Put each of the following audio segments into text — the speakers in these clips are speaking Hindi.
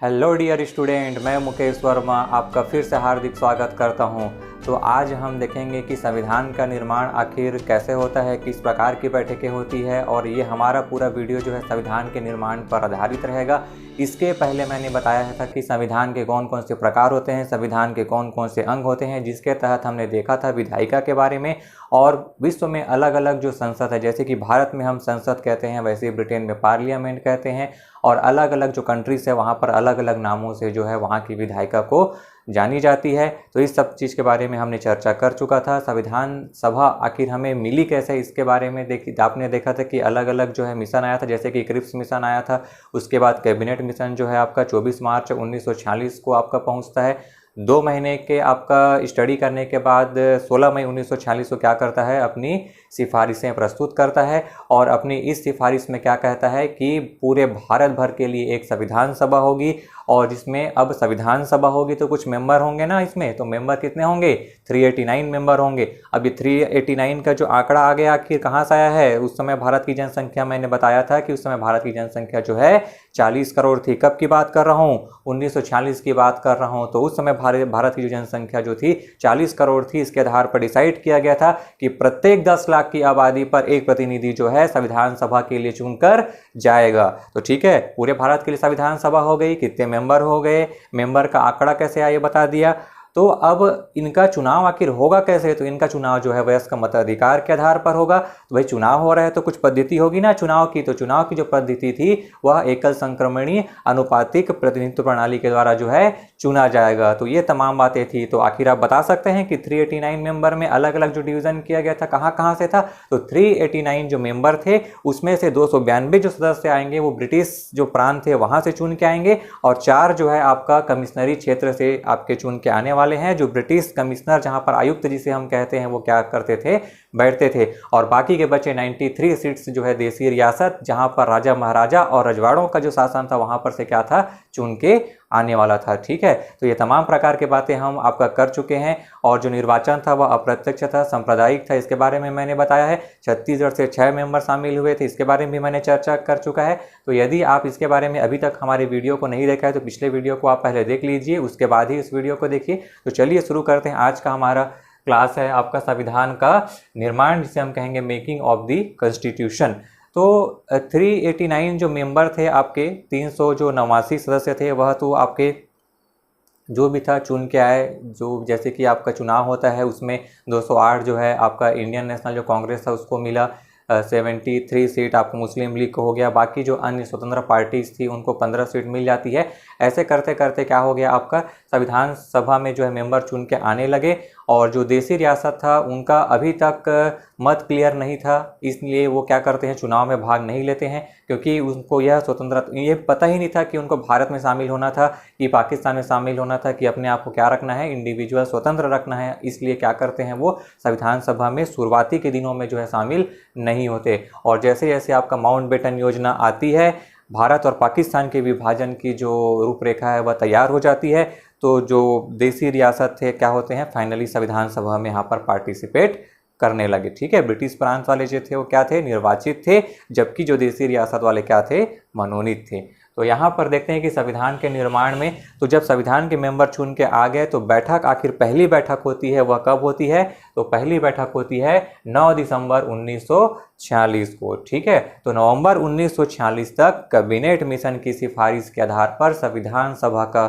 हेलो डियर स्टूडेंट, मैं मुकेश वर्मा आपका फिर से हार्दिक स्वागत करता हूं। तो आज हम देखेंगे कि संविधान का निर्माण आखिर कैसे होता है, किस प्रकार की बैठकें होती है, और ये हमारा पूरा वीडियो जो है संविधान के निर्माण पर आधारित रहेगा। इसके पहले मैंने बताया था कि संविधान के कौन कौन से प्रकार होते हैं, संविधान के कौन कौन से अंग होते हैं, जिसके तहत हमने देखा था विधायिका के बारे में। और विश्व में अलग अलग जो संसद है, जैसे कि भारत में हम संसद कहते हैं, वैसे ब्रिटेन में पार्लियामेंट कहते हैं, और अलग अलग जो कंट्रीज है वहाँ पर अलग अलग नामों से जो है वहाँ की विधायिका को जानी जाती है। तो इस सब चीज़ के बारे में हमने चर्चा कर चुका था। संविधान सभा आखिर हमें मिली कैसे, इसके बारे में आपने देखा था कि अलग अलग जो है मिशन आया था, जैसे कि क्रिप्स मिशन आया था। उसके बाद कैबिनेट मिशन जो है आपका 24 मार्च 1946 को आपका पहुंचता है। 2 महीने के आपका स्टडी करने के बाद 16 मई 1946 को क्या करता है, अपनी सिफारिशें प्रस्तुत करता है। और अपनी इस सिफारिश में क्या कहता है कि पूरे भारत भर के लिए एक संविधान सभा होगी, और जिसमें अब संविधान सभा होगी तो कुछ मेंबर होंगे ना इसमें, तो मेंबर कितने होंगे, 389 मेंबर होंगे। अब ये 389 का जो आंकड़ा आ गया आखिर कहाँ से आया है, उस समय भारत की जनसंख्या, मैंने बताया था कि उस समय भारत की जनसंख्या जो है 40 करोड़ थी। कब की बात कर रहा हूँ, 1946 की बात कर रहा हूँ। तो उस समय भारत की जो जनसंख्या जो थी 40 करोड़ थी। इसके आधार पर डिसाइड किया गया था कि प्रत्येक 10 लाख की आबादी पर एक प्रतिनिधि जो है संविधान सभा के लिए चुनकर जाएगा। तो ठीक है, पूरे भारत के लिए संविधान सभा हो गई। कितने मेंबर हो गए, मेंबर का आंकड़ा कैसे आया ये बता दिया। तो अब इनका चुनाव आखिर होगा कैसे, तो इनका चुनाव जो है वयस्क मताधिकार के आधार पर होगा। तो भाई चुनाव हो रहा है तो कुछ पद्धति होगी ना चुनाव की। तो चुनाव की जो पद्धति थी वह एकल संक्रमणीय अनुपातिक प्रतिनिधित्व प्रणाली के द्वारा जो है चुना जाएगा। तो ये तमाम बातें थी। तो आखिर आप बता सकते हैं कि 389 मेंबर में अलग अलग जो डिवीजन किया गया था कहाँ कहाँ से था। तो 389 जो मेंबर थे उसमें से 292 जो सदस्य आएंगे वो ब्रिटिश जो प्रांत थे वहां से चुन के आएंगे, और 4 जो है आपका कमिश्नरी क्षेत्र से आपके चुन के आने वाले हैं। जो ब्रिटिश कमिश्नर, जहां पर आयुक्त जिसे हम कहते हैं, वो क्या करते थे, बैठते थे। और बाकी के बचे 93 सीट्स जो है देसी रियासत, जहां पर राजा महाराजा और रजवाड़ों का जो शासन था वहां पर से क्या था, चुन के आने वाला था। ठीक है, तो ये तमाम प्रकार के बातें हम आपका कर चुके हैं। और जो निर्वाचन था वह अप्रत्यक्ष था, सांप्रदायिक था, इसके बारे में मैंने बताया है। छत्तीसगढ़ से 6 मेंबर शामिल हुए थे, इसके बारे में भी मैंने चर्चा कर चुका है। तो यदि आप इसके बारे में अभी तक हमारे वीडियो को नहीं देखा है तो पिछले वीडियो को आप पहले देख लीजिए, उसके बाद ही इस वीडियो को देखिए। तो चलिए शुरू करते हैं। आज का हमारा क्लास है आपका संविधान का निर्माण, जिसे हम कहेंगे मेकिंग ऑफ द कॉन्स्टिट्यूशन। तो 389 जो मेंबर थे आपके, 300 जो 89 सदस्य थे, वह तो आपके जो भी था चुन के आए। जो जैसे कि आपका चुनाव होता है उसमें 208 जो है आपका इंडियन नेशनल जो कांग्रेस था उसको मिला, 73 सीट आपको मुस्लिम लीग को हो गया। बाकी जो अन्य स्वतंत्र पार्टीज थी उनको 15 सीट मिल जाती है। ऐसे करते करते क्या हो गया, आपका संविधान सभा में जो है मेंबर चुन के आने लगे। और जो देसी रियासत था उनका अभी तक मत क्लियर नहीं था, इसलिए वो क्या करते हैं, चुनाव में भाग नहीं लेते हैं, क्योंकि उनको यह स्वतंत्रता, ये पता ही नहीं था कि उनको भारत में शामिल होना था कि पाकिस्तान में शामिल होना था, कि अपने आप को क्या रखना है, इंडिविजुअल स्वतंत्र रखना है। इसलिए क्या करते हैं, वो संविधान सभा में शुरुआती के दिनों में जो है शामिल नहीं होते। और जैसे जैसे आपका माउंटबेटन योजना आती है, भारत और पाकिस्तान के विभाजन की जो रूपरेखा है वह तैयार हो जाती है, तो जो देसी रियासत थे क्या होते हैं, फाइनली संविधान सभा में यहाँ पर पार्टिसिपेट करने लगे। ठीक है, ब्रिटिश प्रांत वाले जो थे वो क्या थे, निर्वाचित थे, जबकि जो देसी रियासत वाले क्या थे, मनोनीत थे। तो यहाँ पर देखते हैं कि संविधान के निर्माण में, तो जब संविधान के मेंबर चुन के आ गए तो बैठक, आखिर पहली बैठक होती है वह कब होती है, तो पहली बैठक होती है 9 दिसंबर 1946 को। ठीक है, तो नवंबर 1946 तक कैबिनेट मिशन की सिफारिश के आधार पर संविधान सभा का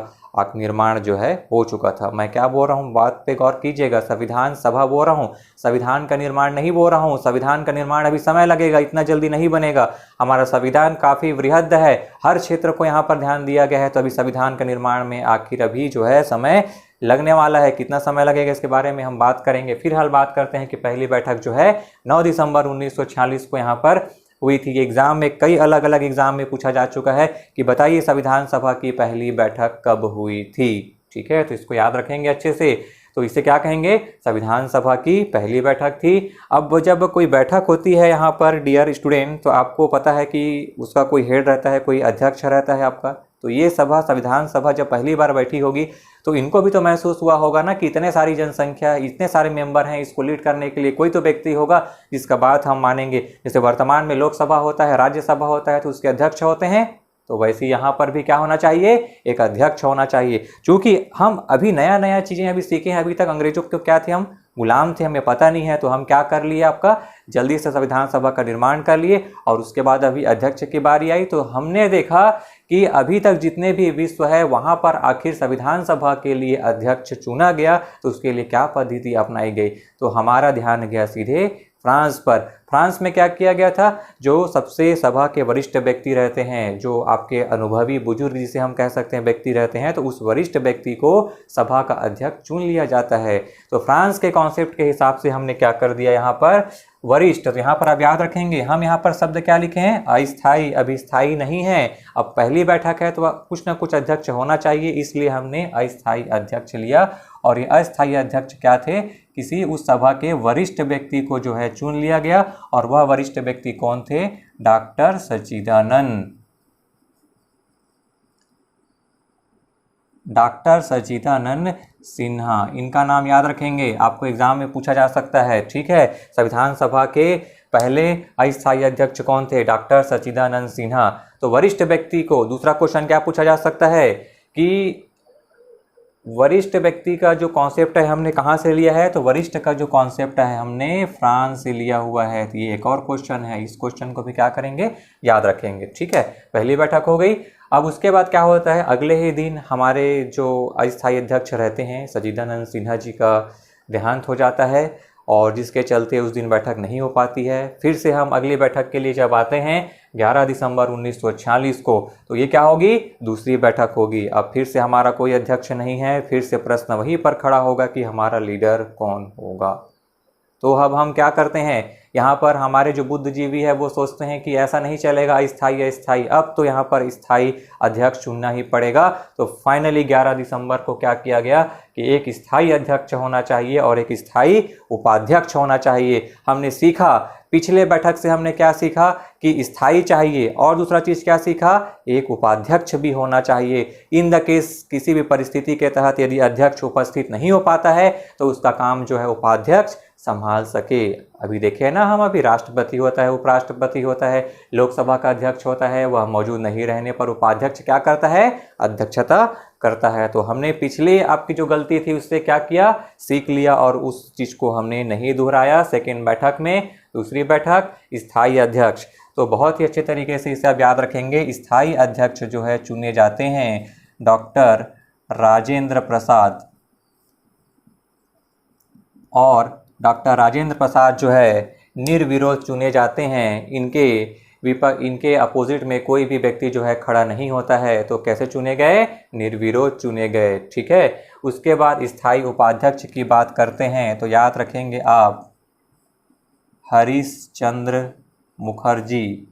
निर्माण जो है हो चुका था। मैं क्या बोल रहा हूँ, बात पे गौर कीजिएगा, संविधान सभा बोल रहा हूँ, संविधान का निर्माण नहीं बोल रहा हूँ। संविधान का निर्माण अभी समय लगेगा, इतना जल्दी नहीं बनेगा। हमारा संविधान काफ़ी वृहद है, हर क्षेत्र को यहाँ पर ध्यान दिया गया है। तो अभी संविधान के निर्माण में आखिर अभी जो है समय लगने वाला है। कितना समय लगेगा इसके बारे में हम बात करेंगे। फिलहाल बात करते हैं कि पहली बैठक जो है 9 दिसंबर 1946 को यहाँ पर हुई थी। एग्जाम में कई अलग अलग एग्जाम में पूछा जा चुका है कि बताइए संविधान सभा की पहली बैठक कब हुई थी। ठीक है, तो इसको याद रखेंगे अच्छे से। तो इसे क्या कहेंगे, संविधान सभा की पहली बैठक थी। अब जब कोई बैठक होती है यहाँ पर डियर स्टूडेंट, तो आपको पता है कि उसका कोई हेड रहता है, कोई अध्यक्ष रहता है आपका। तो ये सभा, संविधान सभा जब पहली बार बैठी होगी तो इनको भी तो महसूस हुआ होगा ना कि इतने सारी जनसंख्या, इतने सारे मेंबर हैं, इसको लीड करने के लिए कोई तो व्यक्ति होगा जिसका बात हम मानेंगे। जैसे वर्तमान में लोकसभा होता है, राज्यसभा होता है, तो उसके अध्यक्ष होते हैं तो वैसे यहाँ पर भी क्या होना चाहिए, एक अध्यक्ष होना चाहिए। क्योंकि हम अभी नया नया चीज़ें अभी सीखे हैं, अभी तक अंग्रेजों के क्या थे, हम गुलाम थे, हमें पता नहीं है। तो हम क्या कर लिए, आपका जल्दी से संविधान सभा का निर्माण कर लिए और उसके बाद अभी अध्यक्ष की बारी आई तो हमने देखा कि अभी तक जितने भी विश्व है वहाँ पर आखिर संविधान सभा के लिए अध्यक्ष चुना गया तो उसके लिए क्या पद्धति अपनाई गई। तो हमारा ध्यान गया सीधे फ्रांस पर। फ्रांस में क्या किया गया था, जो सबसे सभा के वरिष्ठ व्यक्ति रहते हैं, जो आपके अनुभवी बुजुर्ग जिसे हम कह सकते हैं व्यक्ति रहते हैं, तो उस वरिष्ठ व्यक्ति को सभा का अध्यक्ष चुन लिया जाता है। तो फ्रांस के कॉन्सेप्ट के हिसाब से हमने क्या कर दिया यहाँ पर, वरिष्ठ। तो यहाँ पर आप याद रखेंगे हम यहाँ पर शब्द क्या लिखे हैं, अस्थायी, अभी स्थायी नहीं है। अब पहली बैठक है तो कुछ ना कुछ अध्यक्ष होना चाहिए, इसलिए हमने अस्थायी अध्यक्ष लिया। और ये अस्थायी अध्यक्ष क्या थे, किसी उस सभा के वरिष्ठ व्यक्ति को जो है चुन लिया गया। और वह वरिष्ठ व्यक्ति कौन थे, डॉक्टर सच्चिदानंद। डॉक्टर सच्चिदानंद सिन्हा, इनका नाम याद रखेंगे, आपको एग्जाम में पूछा जा सकता है। ठीक है, संविधान सभा के पहले अस्थायी अध्यक्ष कौन थे, डॉक्टर सच्चिदानंद सिन्हा। तो वरिष्ठ व्यक्ति को दूसरा क्वेश्चन क्या पूछा जा सकता है कि वरिष्ठ व्यक्ति का जो कॉन्सेप्ट है हमने कहाँ से लिया है, तो वरिष्ठ का जो कॉन्सेप्ट है हमने फ्रांस से लिया हुआ है। तो ये एक और क्वेश्चन है, इस क्वेश्चन को भी क्या करेंगे, याद रखेंगे। ठीक है, पहली बैठक हो गई। अब उसके बाद क्या होता है, अगले ही दिन हमारे जो अस्थायी अध्यक्ष रहते हैं सच्चिदानंद सिन्हा जी का देहांत हो जाता है और जिसके चलते उस दिन बैठक नहीं हो पाती है। फिर से हम अगली बैठक के लिए जब आते हैं 11 दिसंबर 1946 को, तो ये क्या होगी, दूसरी बैठक होगी। अब फिर से हमारा कोई अध्यक्ष नहीं है, फिर से प्रश्न वहीं पर खड़ा होगा कि हमारा लीडर कौन होगा। तो अब हम क्या करते हैं, यहाँ पर हमारे जो बुद्धिजीवी है वो सोचते हैं कि ऐसा नहीं चलेगा अस्थायी अस्थायी, अब तो यहाँ पर स्थायी अध्यक्ष चुनना ही पड़ेगा। तो फाइनली 11 दिसंबर को क्या किया गया कि एक स्थायी अध्यक्ष होना चाहिए और एक स्थायी उपाध्यक्ष होना चाहिए। हमने सीखा, पिछले बैठक से हमने क्या सीखा कि स्थायी चाहिए और दूसरा चीज़ क्या सीखा, एक उपाध्यक्ष भी होना चाहिए। इन द केस किसी भी परिस्थिति के तहत यदि अध्यक्ष उपस्थित नहीं हो पाता है तो उसका काम जो है उपाध्यक्ष संभाल सके। अभी देखिए ना, हम अभी राष्ट्रपति होता है, उपराष्ट्रपति होता है, लोकसभा का अध्यक्ष होता है, वह मौजूद नहीं रहने पर उपाध्यक्ष क्या करता है, अध्यक्षता करता है। तो हमने पिछले आपकी जो गलती थी उससे क्या किया, सीख लिया और उस चीज़ को हमने नहीं दोहराया। सेकेंड बैठक में, दूसरी बैठक, स्थायी अध्यक्ष। तो बहुत ही अच्छे तरीके से इसे आप याद रखेंगे। स्थायी अध्यक्ष जो है चुने जाते हैं डॉक्टर राजेंद्र प्रसाद, और डॉक्टर राजेंद्र प्रसाद जो है निर्विरोध चुने जाते हैं। इनके अपोजिट में कोई भी व्यक्ति जो है खड़ा नहीं होता है। तो कैसे चुने गए, निर्विरोध चुने गए। ठीक है, उसके बाद स्थायी उपाध्यक्ष की बात करते हैं तो याद रखेंगे आप हरीश चंद्र मुखर्जी।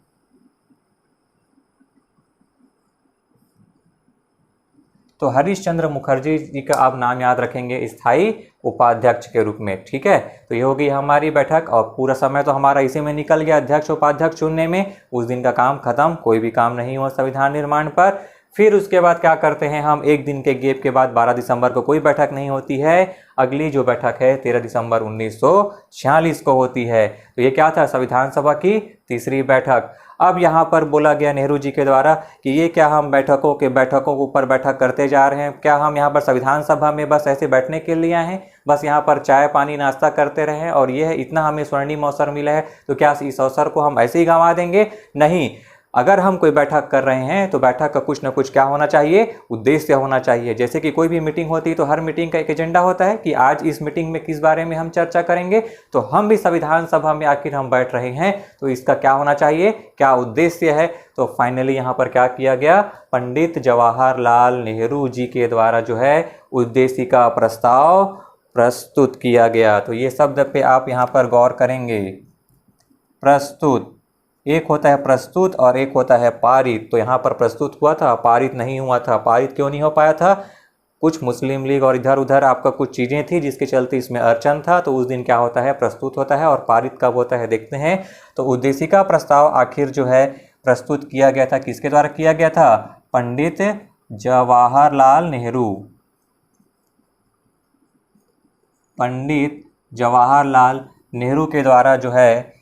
तो हरीश चंद्र मुखर्जी जी का आप नाम याद रखेंगे स्थायी उपाध्यक्ष के रूप में। ठीक है, तो ये होगी हमारी बैठक और पूरा समय तो हमारा इसी में निकल गया, अध्यक्ष उपाध्यक्ष चुनने में। उस दिन का काम खत्म, कोई भी काम नहीं हुआ संविधान निर्माण पर। फिर उसके बाद क्या करते हैं हम, एक दिन के गैप के बाद 12 दिसंबर को कोई बैठक नहीं होती है। अगली जो बैठक है 13 दिसंबर 1946 को होती है। तो ये क्या था, संविधान सभा की तीसरी बैठक। अब यहाँ पर बोला गया नेहरू जी के द्वारा कि ये क्या हम बैठकों के ऊपर बैठक करते जा रहे हैं, क्या हम यहाँ पर संविधान सभा में बस ऐसे बैठने के लिए आए हैं, बस यहाँ पर चाय पानी नाश्ता करते रहें और ये है इतना हमें स्वर्णिम अवसर मिला है, तो क्या इस अवसर को हम ऐसे ही गंवा देंगे? नहीं, अगर हम कोई बैठक कर रहे हैं तो बैठक का कुछ ना कुछ क्या होना चाहिए, उद्देश्य होना चाहिए। जैसे कि कोई भी मीटिंग होती है तो हर मीटिंग का एक एजेंडा होता है कि आज इस मीटिंग में किस बारे में हम चर्चा करेंगे। तो हम भी संविधान सभा में आखिर हम बैठ रहे हैं तो इसका क्या होना चाहिए, क्या उद्देश्य है। तो फाइनली यहाँ पर क्या किया गया, पंडित जवाहरलाल नेहरू जी के द्वारा जो है उद्देश्य का प्रस्ताव प्रस्तुत किया गया। तो ये शब्द पे आप यहाँ पर गौर करेंगे, प्रस्तुत। एक होता है प्रस्तुत और एक होता है पारित। तो यहाँ पर प्रस्तुत हुआ था, पारित नहीं हुआ था। पारित क्यों नहीं हो पाया था, कुछ मुस्लिम लीग और इधर उधर आपका कुछ चीज़ें थी जिसके चलते इसमें अड़चन था। तो उस दिन क्या होता है, प्रस्तुत होता है। और पारित कब होता है देखते हैं। तो उद्देशिका प्रस्ताव आखिर जो है प्रस्तुत किया गया था, किसके द्वारा किया गया था, पंडित जवाहरलाल नेहरू। पंडित जवाहरलाल नेहरू के द्वारा जो है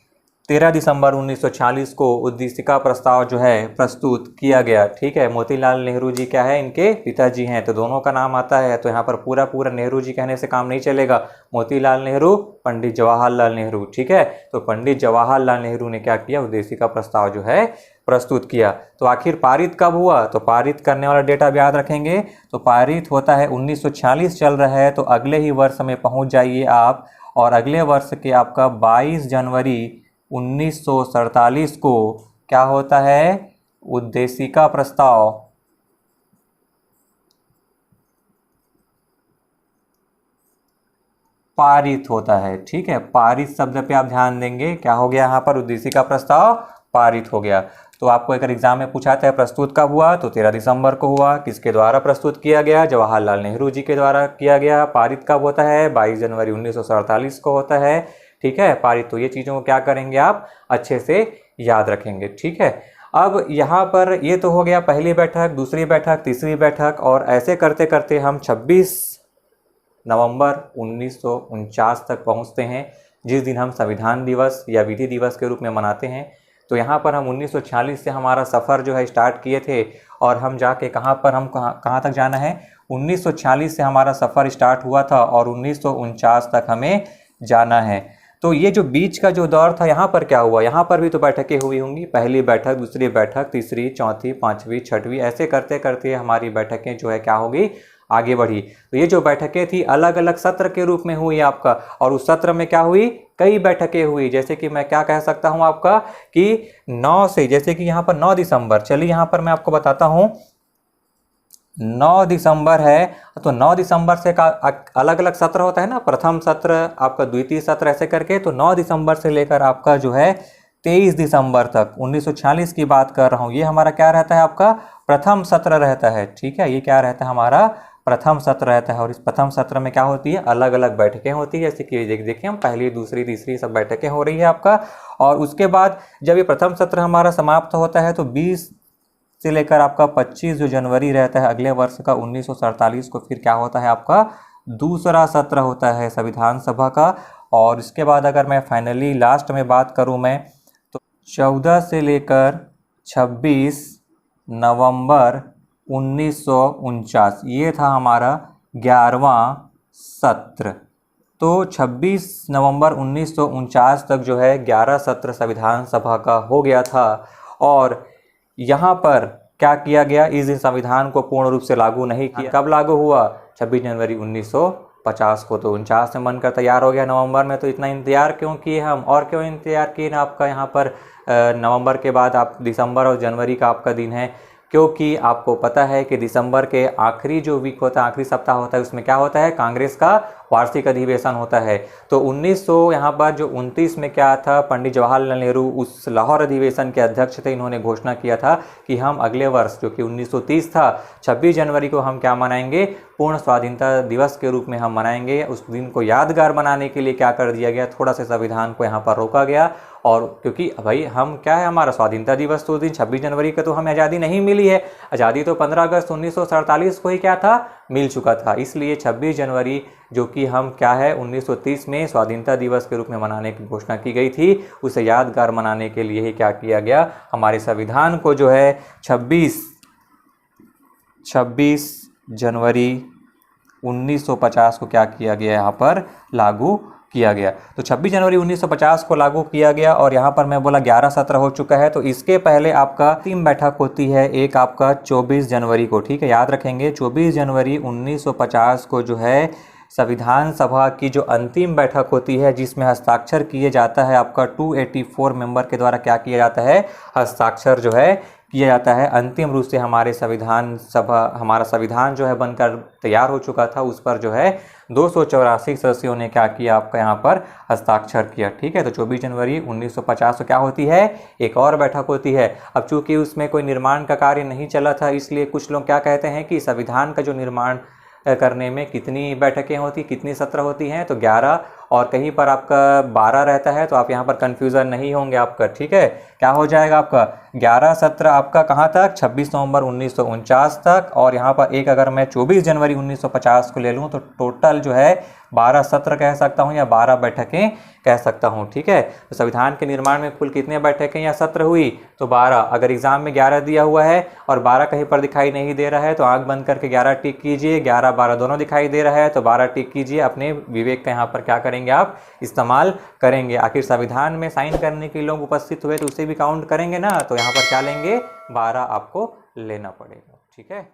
13 दिसंबर 1940 को उद्देशिका प्रस्ताव जो है प्रस्तुत किया गया। ठीक है, मोतीलाल नेहरू जी क्या है, इनके पिताजी हैं, तो दोनों का नाम आता है। तो यहाँ पर पूरा पूरा नेहरू जी कहने से काम नहीं चलेगा, मोतीलाल नेहरू, पंडित जवाहरलाल नेहरू। ठीक है, तो पंडित जवाहरलाल नेहरू ने क्या किया, उद्देशिका प्रस्ताव जो है प्रस्तुत किया। तो आखिर पारित कब हुआ, तो पारित करने वाला डेटा भी याद रखेंगे। तो पारित होता है 1940 चल रहा है, तो अगले ही वर्ष में पहुँच जाइए आप, और अगले वर्ष के आपका 22 जनवरी 1947 को क्या होता है, उद्देशिका प्रस्ताव पारित होता है। ठीक है, पारित शब्द पे आप ध्यान देंगे, क्या हो गया यहाँ पर, उद्देशिका प्रस्ताव पारित हो गया। तो आपको अगर एग्जाम में पूछा था प्रस्तुत कब हुआ, तो 13 दिसंबर को हुआ। किसके द्वारा प्रस्तुत किया गया, जवाहरलाल नेहरू जी के द्वारा किया गया। पारित कब होता है, 22 जनवरी 1947 को होता है। ठीक है, पारित। तो ये चीज़ों को क्या करेंगे आप, अच्छे से याद रखेंगे। ठीक है, अब यहाँ पर ये तो हो गया पहली बैठक, दूसरी बैठक, तीसरी बैठक, और ऐसे करते करते हम 26 नवंबर 1949 तक पहुँचते हैं, जिस दिन हम संविधान दिवस या विधि दिवस के रूप में मनाते हैं। तो यहाँ पर हम 1946 से हमारा सफ़र जो है स्टार्ट किए थे, और हम जाके कहाँ पर, हम कहाँ तक जाना है, 1946 से हमारा सफ़र स्टार्ट हुआ था और 1949 तक हमें जाना है। तो ये जो बीच का जो दौर था, यहाँ पर क्या हुआ, यहाँ पर भी तो बैठकें हुई होंगी, पहली बैठक, दूसरी बैठक, तीसरी, चौथी, पाँचवीं, छठवीं, ऐसे करते करते हमारी बैठकें जो है क्या होगी, आगे बढ़ी। तो ये जो बैठकें थी अलग अलग सत्र के रूप में हुई आपका, और उस सत्र में क्या हुई, कई बैठकें हुई। जैसे कि मैं क्या कह सकता हूँ आपका कि 9 से, जैसे कि यहाँ पर 9 दिसंबर, चलिए यहाँ पर मैं आपको बताता हूँ, 9 दिसंबर है, तो 9 दिसंबर से का अलग अलग सत्र होता है ना, प्रथम सत्र, आपका द्वितीय सत्र, ऐसे करके। तो 9 दिसंबर से लेकर आपका जो है 23 दिसंबर तक 1946 की बात कर रहा हूँ, ये हमारा क्या रहता है, आपका प्रथम सत्र रहता है। ठीक है, ये क्या रहता है, हमारा प्रथम सत्र रहता है। और इस प्रथम सत्र में क्या होती है, अलग अलग बैठकें होती है, जैसे कि देखिए हम पहली, दूसरी, तीसरी सब बैठकें हो रही है आपका। और उसके बाद जब ये प्रथम सत्र हमारा समाप्त होता है, तो 20 से लेकर आपका 25 जो जनवरी रहता है अगले वर्ष का 1947 को, फिर क्या होता है, आपका दूसरा सत्र होता है संविधान सभा का। और इसके बाद अगर मैं फाइनली लास्ट में बात करूं मैं, तो 14 से लेकर 26 नवंबर 1949 ये था हमारा 11वां सत्र। तो 26 नवंबर 1949 तक जो है 11 सत्र संविधान सभा का हो गया था। और यहाँ पर क्या किया गया, इस दिन संविधान को पूर्ण रूप से लागू नहीं किया। कब लागू हुआ, 26 जनवरी 1950 को। तो 49 में बनकर तैयार हो गया नवंबर में। तो इतना इंतजार क्यों किए हम, और क्यों इंतजार किए ना, आपका यहाँ पर नवंबर के बाद आप दिसंबर और जनवरी का आपका दिन है, क्योंकि आपको पता है कि दिसंबर के आखिरी जो वीक होता है, आखिरी सप्ताह होता है, उसमें क्या होता है, कांग्रेस का वार्षिक अधिवेशन होता है। तो 1900 यहाँ पर जो 29 में क्या था, पंडित जवाहरलाल नेहरू उस लाहौर अधिवेशन के अध्यक्ष थे। इन्होंने घोषणा किया था कि हम अगले वर्ष, जो कि 1930 था, 26 जनवरी को हम क्या मनाएंगे, पूर्ण स्वाधीनता दिवस के रूप में हम मनाएंगे। उस दिन को यादगार बनाने के लिए क्या कर दिया गया, थोड़ा सा संविधान को यहाँ पर रोका गया। और क्योंकि भाई हम क्या है, हमारा स्वाधीनता दिवस तो उस दिन 26 जनवरी को तो हमें आज़ादी नहीं मिली है, आज़ादी तो 15 अगस्त 1947 को ही क्या था, मिल चुका था। इसलिए 26 जनवरी जो कि हम क्या है 1930 में स्वाधीनता दिवस के रूप में मनाने की घोषणा की गई थी, उसे यादगार मनाने के लिए ही क्या किया गया, हमारे संविधान को जो है 26 जनवरी 1950 को क्या किया गया, यहाँ पर लागू किया गया। तो 26 जनवरी 1950 को लागू किया गया। और यहाँ पर मैं बोला 11 सत्र हो चुका है। तो इसके पहले आपका 3 बैठक होती है, एक आपका 24 जनवरी को, ठीक है, याद रखेंगे 24 जनवरी 1950 को जो है संविधान सभा की जो अंतिम बैठक होती है, जिसमें हस्ताक्षर किए जाता है, आपका 284 मेंबर के द्वारा क्या किया जाता है, हस्ताक्षर जो है किया जाता है। अंतिम रूप से हमारे संविधान सभा, हमारा संविधान जो है बनकर तैयार हो चुका था, उस पर जो है 284 सदस्यों ने क्या किया, आपका यहाँ पर हस्ताक्षर किया। ठीक है, तो 24 जनवरी 1950 को क्या होती है, एक और बैठक होती है। अब चूंकि उसमें कोई निर्माण का कार्य नहीं चला था, इसलिए कुछ लोग क्या कहते हैं कि संविधान का जो निर्माण करने में कितनी बैठकें होती, कितनी सत्र होती हैं, तो 11 और कहीं पर आपका 12 रहता है तो आप यहाँ पर कन्फ्यूज़न नहीं होंगे आपका, ठीक है। क्या हो जाएगा आपका 11-17 आपका कहाँ तक, 26 नवंबर 1949 तक, और यहाँ पर एक अगर मैं 24 जनवरी 1950 को ले लूँ तो टोटल जो है 12 सत्र कह सकता हूँ या 12 बैठकें कह सकता हूँ, ठीक है। तो संविधान के निर्माण में कुल कितने बैठकें या सत्र हुई, तो 12। अगर एग्जाम में 11 दिया हुआ है और 12 कहीं पर दिखाई नहीं दे रहा है तो आंख बंद करके 11 टिक कीजिए, 11-12 दोनों दिखाई दे रहा है तो 12 टिक कीजिए, अपने विवेक का यहाँ पर क्या करेंगे आप इस्तेमाल करेंगे। आखिर संविधान में साइन करने के लोग उपस्थित हुए तो उसे भी काउंट करेंगे ना, तो यहाँ पर क्या लेंगे 12 आपको लेना पड़ेगा, ठीक है।